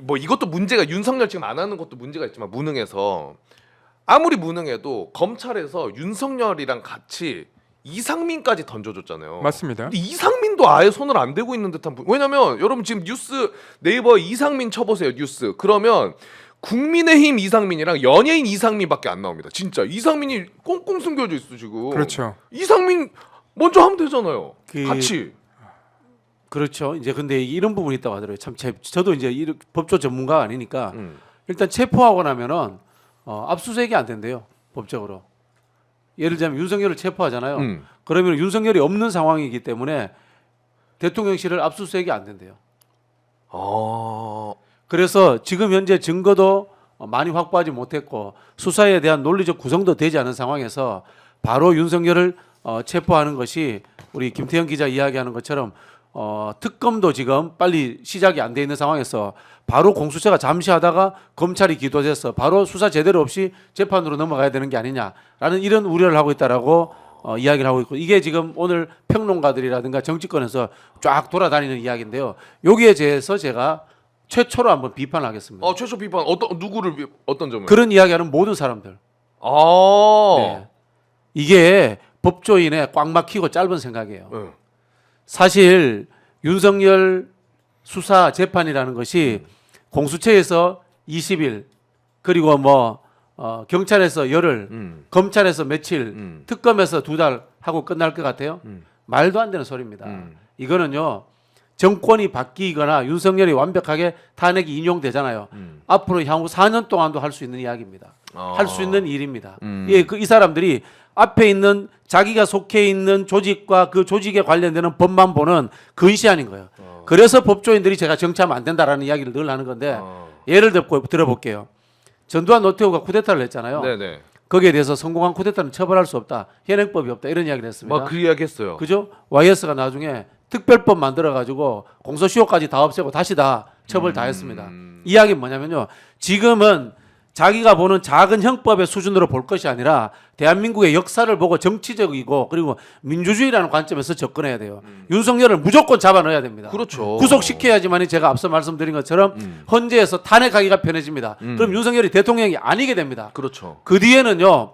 뭐 이것도 문제가 윤석열 지금 안 하는 것도 문제가 있지만 무능해서 아무리 무능해도 검찰에서 윤석열이랑 같이 이상민까지 던져줬잖아요. 맞습니다. 근데 이상민도 아예 손을 안 대고 있는 듯한 왜냐면 여러분 지금 뉴스 네이버 이상민 쳐보세요 뉴스 그러면 국민의힘 이상민이랑 연예인 이상민밖에 안 나옵니다. 진짜 이상민이 꽁꽁 숨겨져 있어 지금. 그렇죠. 이상민 먼저 하면 되잖아요. 그- 같이. 그렇죠. 이제 근데 이런 부분이 있다고 하더라고요. 참 저도 이제 법조 전문가가 아니니까 일단 체포하고 나면은 압수수색이 안 된대요. 법적으로. 예를 들자면 윤석열을 체포하잖아요. 그러면 윤석열이 없는 상황이기 때문에 대통령실을 압수수색이 안 된대요. 그래서 지금 현재 증거도 많이 확보하지 못했고 수사에 대한 논리적 구성도 되지 않은 상황에서 바로 윤석열을 체포하는 것이 우리 김태형 기자 이야기하는 것처럼 특검도 지금 빨리 시작이 안 돼 있는 상황에서 바로 공수처가 잠시 하다가 검찰이 기소돼서 바로 수사 제대로 없이 재판으로 넘어가야 되는 게 아니냐라는 이런 우려를 하고 있다라고 이야기를 하고 있고 이게 지금 오늘 평론가들이라든가 정치권에서 쫙 돌아다니는 이야기인데요. 여기에 대해서 제가 최초로 한번 비판하겠습니다. 최초 비판 누구를 어떤 점을? 그런 이야기하는 모든 사람들. 네. 이게 법조인의 꽉 막히고 짧은 생각이에요. 사실 윤석열 수사 재판이라는 것이 공수처에서 20일 그리고 경찰에서 열흘, 검찰에서 며칠, 특검에서 2달 하고 끝날 것 같아요. 말도 안 되는 소리입니다. 이거는요. 정권이 바뀌거나 윤석열이 완벽하게 탄핵이 인용되잖아요. 앞으로 향후 4년 동안도 할 수 있는 이야기입니다. 할 수 있는 일입니다. 이 사람들이 앞에 있는 자기가 속해 있는 조직과 그 조직에 관련되는 법만 보는 근시안인 거예요. 그래서 법조인들이 제가 정치하면 안 된다라는 이야기를 늘 하는 건데 예를 들어볼게요. 전두환 노태우가 쿠데타를 했잖아요. 네네. 거기에 대해서 성공한 쿠데타는 처벌할 수 없다. 현행법이 없다. 이런 이야기를 했습니다. 그 이야기 했어요. 그죠? YS가 나중에 특별법 만들어가지고 공소시효까지 다 없애고 다시 다 처벌 다 했습니다. 이야기는 뭐냐면요. 지금은 자기가 보는 작은 형법의 수준으로 볼 것이 아니라 대한민국의 역사를 보고 정치적이고 그리고 민주주의라는 관점에서 접근해야 돼요. 윤석열을 무조건 잡아 넣어야 됩니다. 그렇죠. 구속시켜야지만이 제가 앞서 말씀드린 것처럼 헌재에서 탄핵하기가 편해집니다. 그럼 윤석열이 대통령이 아니게 됩니다. 그렇죠. 그 뒤에는요.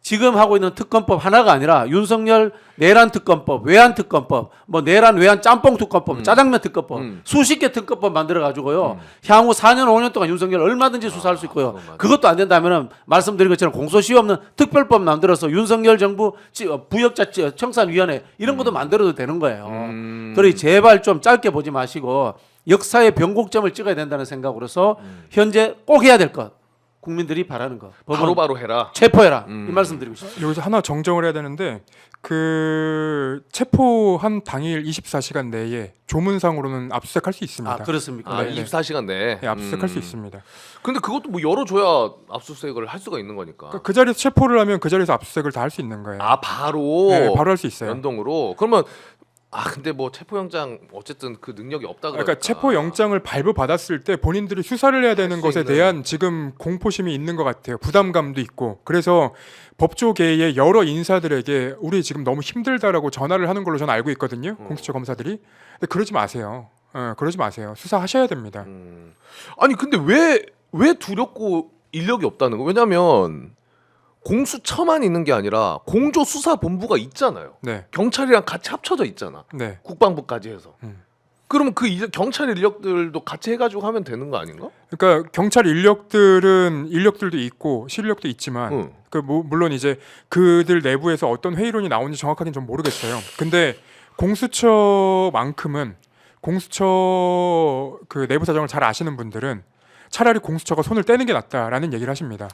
지금 하고 있는 특검법 하나가 아니라 윤석열 내란 특검법, 외환 특검법, 내란 외환 짬뽕 특검법, 짜장면 특검법, 수십 개 특검법 만들어 가지고요. 향후 4년 5년 동안 윤석열 얼마든지 수사할 수 있고요. 그것도 안 된다면은 말씀드린 것처럼 공소시효 없는 특별법 만들어서 윤석열 정부 부역자 청산위원회 이런 것도 만들어도 되는 거예요. 그러니 제발 좀 짧게 보지 마시고 역사의 변곡점을 찍어야 된다는 생각으로서 현재 꼭 해야 될 것. 국민들이 바라는 거 바로바로 해라. 체포해라 이 말씀 드리고 싶습니다. 여기서 하나 정정을 해야 되는데 그 체포한 당일 24시간 내에 조문상으로는 압수수색할 수 있습니다. 그렇습니까? 24시간 내에. 네, 압수수색할 수 있습니다. 근데 그것도 열어줘야 압수수색을 할 수가 있는 거니까. 그 자리에서 체포를 하면 그 자리에서 압수수색을 다 할 수 있는 거예요. 바로. 네, 바로 할 수 있어요. 연동으로. 그러면 근데 체포영장 어쨌든 그 능력이 없다 그러니까. 그러니까 체포영장을 발부받았을 때 본인들이 수사를 해야 되는 것에 대한 지금 공포심이 있는 것 같아요. 부담감도 있고. 그래서 법조계의 여러 인사들에게 우리 지금 너무 힘들다라고 전화를 하는 걸로 저는 알고 있거든요. 공수처 검사들이. 근데 그러지 마세요. 그러지 마세요. 수사하셔야 됩니다. 아니 근데 왜 두렵고 인력이 없다는 거? 왜냐면 공수처만 있는 게 아니라 공조수사본부가 있잖아요. 네. 경찰이랑 같이 합쳐져 있잖아. 네. 국방부까지 해서. 그러면 경찰 인력들도 같이 해가지고 하면 되는 거 아닌가? 그러니까 경찰 인력들도 있고 실력도 있지만 물론 이제 그들 내부에서 어떤 회의론이 나오는지 정확하게는 좀 모르겠어요. 근데 공수처만큼은 공수처 그 내부 사정을 잘 아시는 분들은 차라리 공수처가 손을 떼는 게 낫다라는 얘기를 하십니다.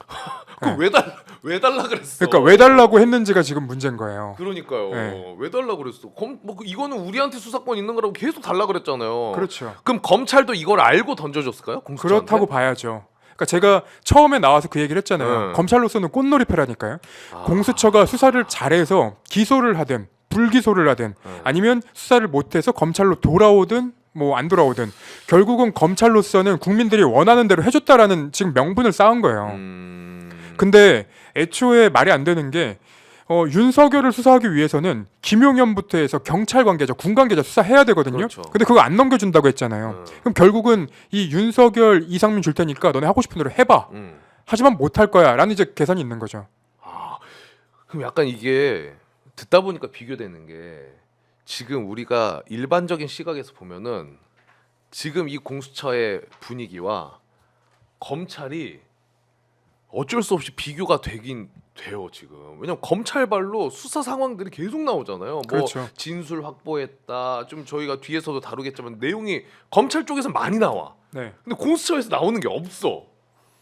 그럼 왜 달라 그랬어? 그러니까 왜 달라고 했는지가 지금 문제인 거예요. 그러니까요. 네. 왜 달라 그랬어? 이거는 우리한테 수사권 있는 거라고 계속 달라 그랬잖아요. 그렇죠. 그럼 검찰도 이걸 알고 던져줬을까요? 공수처한테? 그렇다고 봐야죠. 그러니까 제가 처음에 나와서 그 얘기를 했잖아요. 네. 검찰로서는 꽃놀이패라니까요. 공수처가 수사를 잘해서 기소를 하든 불기소를 하든 아니면 수사를 못해서 검찰로 돌아오든 안 돌아오든 결국은 검찰로서는 국민들이 원하는 대로 해줬다라는 지금 명분을 쌓은 거예요. 근데 애초에 말이 안 되는 게 윤석열을 수사하기 위해서는 김용현부터 해서 경찰 관계자, 군 관계자 수사해야 되거든요. 그렇죠. 근데 그거 안 넘겨준다고 했잖아요. 그럼 결국은 이 윤석열, 이상민 줄 테니까 너네 하고 싶은 대로 해봐. 하지만 못할 거야라는 이제 계산이 있는 거죠. 그럼 약간 이게 듣다 보니까 비교되는 게 지금 우리가 일반적인 시각에서 보면은 지금 이 공수처의 분위기와 검찰이 어쩔 수 없이 비교가 되긴 돼요 지금. 왜냐면 검찰발로 수사 상황들이 계속 나오잖아요. 그렇죠. 뭐 진술 확보했다. 좀 저희가 뒤에서도 다루겠지만 내용이 검찰 쪽에서 많이 나와. 네. 근데 공수처에서 나오는 게 없어.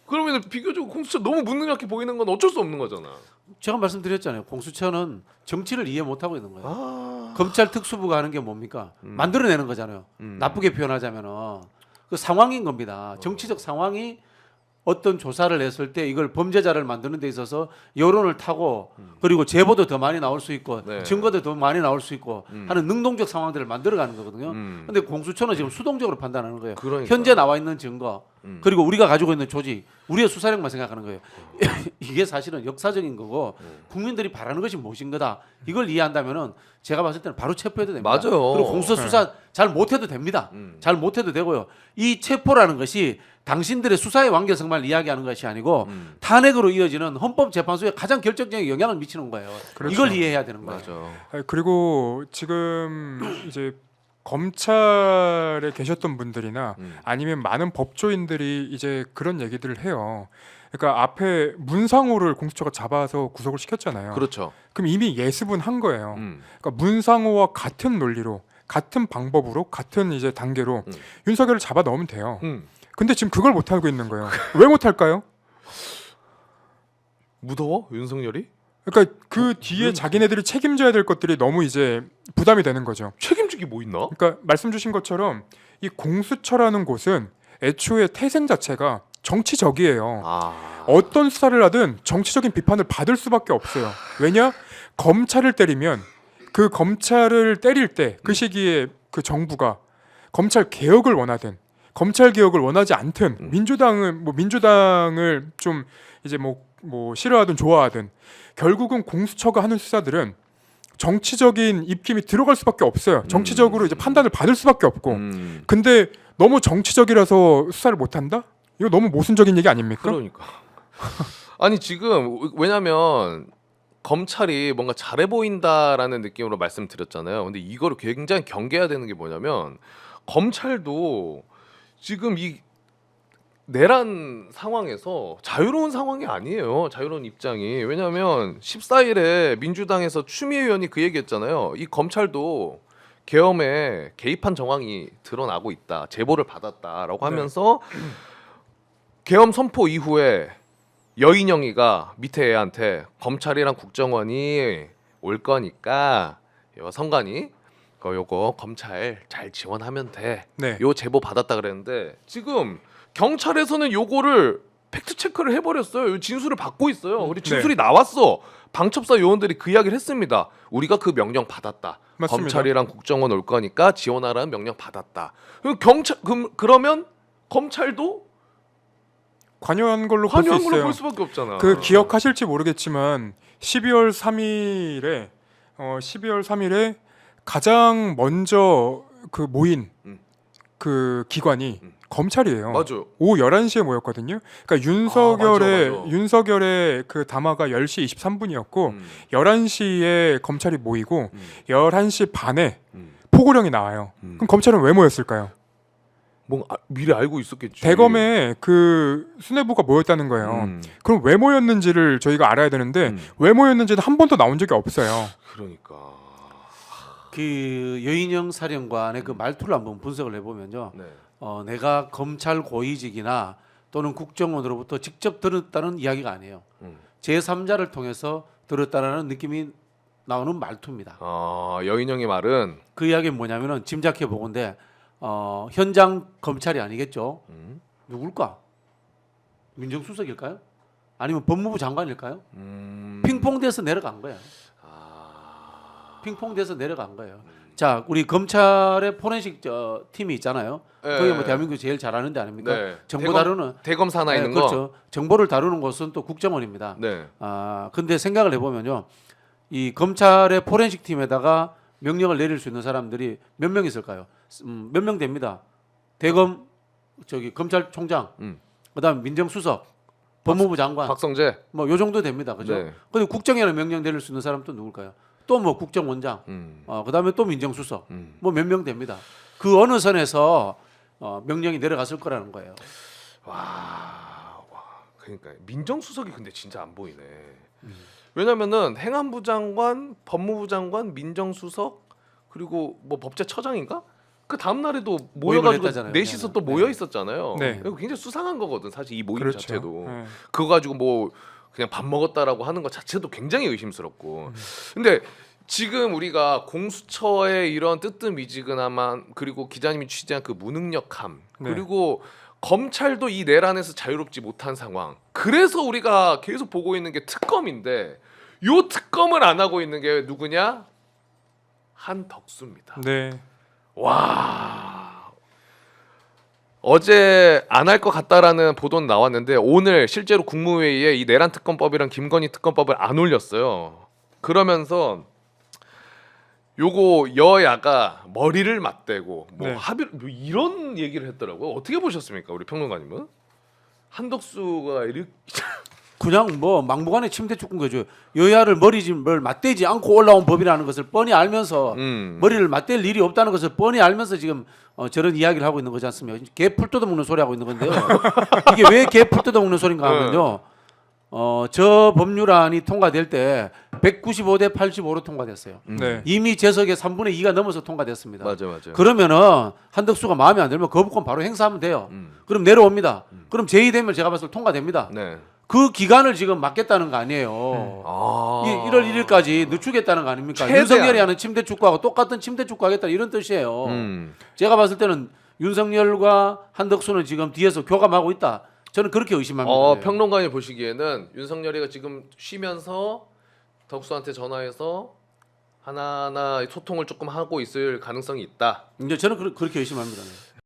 그러면 비교적 공수처 너무 무능하게 보이는 건 어쩔 수 없는 거잖아. 제가 말씀드렸잖아요. 공수처는 정치를 이해 못하고 있는 거예요. 아, 검찰 특수부가 하는 게 뭡니까? 만들어내는 거잖아요. 나쁘게 표현하자면은 그 상황인 겁니다. 정치적 상황이 어떤 조사를 했을 때 이걸 범죄자를 만드는 데 있어서 여론을 타고 그리고 제보도 더 많이 나올 수 있고 네. 증거도 더 많이 나올 수 있고 하는 능동적 상황들을 만들어가는 거거든요. 음. 근데 공수처는 지금 수동적으로 판단하는 거예요. 그러니까. 현재 나와 있는 증거 그리고 우리가 가지고 있는 조직, 우리의 수사력만 생각하는 거예요. 이게 사실은 역사적인 거고 국민들이 바라는 것이 무엇인 거다. 이걸 이해한다면은 제가 봤을 때는 바로 체포해도 됩니다. 맞아요. 그리고 공수처 수사 잘 못해도 됩니다. 잘 못해도 되고요. 이 체포라는 것이 당신들의 수사의 완결성만 이야기하는 것이 아니고 탄핵으로 이어지는 헌법재판소에 가장 결정적인 영향을 미치는 거예요. 그렇죠. 이걸 이해해야 되는 거예요. 맞아. 그리고 지금 이제 검찰에 계셨던 분들이나 아니면 많은 법조인들이 이제 그런 얘기들을 해요. 그러니까 앞에 문상호를 공수처가 잡아서 구속을 시켰잖아요. 그렇죠. 그럼 이미 예습은 한 거예요. 그러니까 문상호와 같은 논리로, 같은 방법으로, 같은 이제 단계로 윤석열을 잡아 넣으면 돼요. 근데 지금 그걸 못 하고 있는 거예요. 왜 못 할까요? 무더워? 윤석열이? 그러니까 그 뒤에 자기네들이 책임져야 될 것들이 너무 이제 부담이 되는 거죠. 책임지기 뭐 있나? 그러니까 말씀 주신 것처럼 이 공수처라는 곳은 애초에 태생 자체가 정치적이에요. 아. 어떤 수사를 하든 정치적인 비판을 받을 수밖에 없어요. 왜냐? 검찰을 때리면 그 검찰을 때릴 때 그 시기에 그 정부가 검찰 개혁을 원하든 검찰 개혁을 원하지 않든 민주당을 좀 이제 뭐 싫어하든 좋아하든 결국은 공수처가 하는 수사들은 정치적인 입김이 들어갈 수밖에 없어요. 정치적으로 이제 판단을 받을 수밖에 없고. 근데 너무 정치적이라서 수사를 못 한다? 이거 너무 모순적인 얘기 아닙니까? 그러니까. 아니 지금 왜냐면 검찰이 뭔가 잘해 보인다라는 느낌으로 말씀드렸잖아요. 근데 이거를 굉장히 경계해야 되는 게 뭐냐면 검찰도 지금 이 내란 상황에서 자유로운 상황이 아니에요. 자유로운 입장이. 왜냐하면 14일에 민주당에서 추미애 의원이 그 얘기했잖아요. 이 검찰도 계엄에 개입한 정황이 드러나고 있다. 제보를 받았다라고 하면서 계엄 선포 이후에 여인영이가 밑에 애한테 검찰이랑 국정원이 올 거니까 요 선관위 요거 검찰 잘 지원하면 돼. 네. 요 제보 받았다 그랬는데 지금 경찰에서는 요거를 팩트 체크를 해버렸어요. 요 진술을 받고 있어요. 그리고 진술이 나왔어. 방첩사 요원들이 그 이야기를 했습니다. 우리가 그 명령 받았다. 맞습니다. 검찰이랑 국정원 올 거니까 지원하라는 명령 받았다. 그럼 경찰 그러면 검찰도 관여한 걸로 볼 수 관여한 걸로 있어요. 볼 수밖에 없잖아. 그 기억하실지 모르겠지만 12월 3일에 가장 먼저 그 모인 그 기관이 검찰이에요. 맞아요. 오후 11시에 모였거든요. 그러니까 맞아. 윤석열의 그 담화가 10시 23분이었고 11시에 검찰이 모이고 11시 반에 포고령이 나와요. 그럼 검찰은 왜 모였을까요? 미리 알고 있었겠지. 대검에 그 수뇌부가 모였다는 거예요. 그럼 왜 모였는지를 저희가 알아야 되는데 왜 모였는지는 한 번도 나온 적이 없어요. 그러니까. 그 여인영 사령관의 그 말투를 한번 분석을 해보면요. 네. 내가 검찰 고위직이나 또는 국정원으로부터 직접 들었다는 이야기가 아니에요. 제3자를 통해서 들었다라는 느낌이 나오는 말투입니다. 여인영의 말은 그 이야기는 뭐냐면은 짐작해 보건데 현장 검찰이 아니겠죠. 누굴까? 민정수석일까요? 아니면 법무부 장관일까요? 핑퐁돼서 내려간 거예요. 핑퐁돼서 내려간 거예요. 자, 우리 검찰의 포렌식 팀이 있잖아요. 네. 거기 뭐 대한민국 제일 잘하는 데 아닙니까? 네. 정보 다루는 대검 산하에 있는 그렇죠. 정보를 다루는 곳은 또 국정원입니다. 네. 근데 생각을 해보면요, 이 검찰의 포렌식 팀에다가 명령을 내릴 수 있는 사람들이 몇 명 있을까요? 몇 명 됩니다. 대검 검찰총장, 그다음 민정수석, 법무부 장관, 박성재. 뭐 요 정도 됩니다. 그죠? 네. 근데 국정에는 명령 내릴 수 있는 사람 또 누굴까요? 또 뭐 국정원장, 그다음에 또 민정수석, 뭐 몇 명 됩니다. 그 어느 선에서 명령이 내려갔을 거라는 거예요. 그러니까 민정수석이 근데 진짜 안 보이네. 왜냐면은 행안부 장관, 법무부 장관, 민정수석 그리고 뭐 법제처장인가? 그 다음 날에도 모여가지고 했다잖아요, 넷이서 또 그냥. 모여 있었잖아요. 네. 이거 굉장히 수상한 거거든 사실 이 모임 그렇죠. 자체도. 네. 그거 가지고 뭐 그냥 밥 먹었다라고 하는 것 자체도 굉장히 의심스럽고. 근데 지금 우리가 공수처의 이런 뜨뜻미지근함한 그리고 기자님이 취재한 그 무능력함 네. 그리고 검찰도 이 내란에서 자유롭지 못한 상황. 그래서 우리가 계속 보고 있는 게 특검인데 요 특검을 안 하고 있는 게 누구냐? 한덕수입니다. 네. 와. 어제 안 할 것 같다라는 보도는 나왔는데 오늘 실제로 국무회의에 이 내란 특검법이랑 김건희 특검법을 안 올렸어요. 그러면서 요거 여야가 머리를 맞대고 뭐 네. 합의 뭐 이런 얘기를 했더라고요. 어떻게 보셨습니까, 우리 평론가님은? 한덕수가 이렇게 그냥 뭐 막무가내 침대 축구 거죠. 여야를 머리를 맞대지 않고 올라온 법이라는 것을 뻔히 알면서 머리를 맞댈 일이 없다는 것을 뻔히 알면서 지금 저런 이야기를 하고 있는 거지 않습니까? 개 풀 뜯어먹는 소리 하고 있는 건데요. 이게 왜 개 풀 뜯어먹는 소리인가 하면요. 저 법률안이 통과될 때 195대 85로 통과됐어요. 네. 이미 재석의 3분의 2가 넘어서 통과됐습니다. 맞아요. 그러면은 한덕수가 마음에 안 들면 거부권 바로 행사하면 돼요. 그럼 내려옵니다. 그럼 제2되면 제가 봤을 때 통과됩니다. 네. 그 기간을 지금 막겠다는 거 아니에요. 아. 1월 1일까지 늦추겠다는 거 아닙니까? 최대한. 윤석열이 하는 침대 축구하고 똑같은 침대 축구 하겠다 이런 뜻이에요. 제가 봤을 때는 윤석열과 한덕수는 지금 뒤에서 교감하고 있다. 저는 그렇게 의심합니다. 평론가님 보시기에는 윤석열이가 지금 쉬면서 덕수한테 전화해서 하나하나 소통을 조금 하고 있을 가능성이 있다. 이제 저는 그렇게 의심합니다.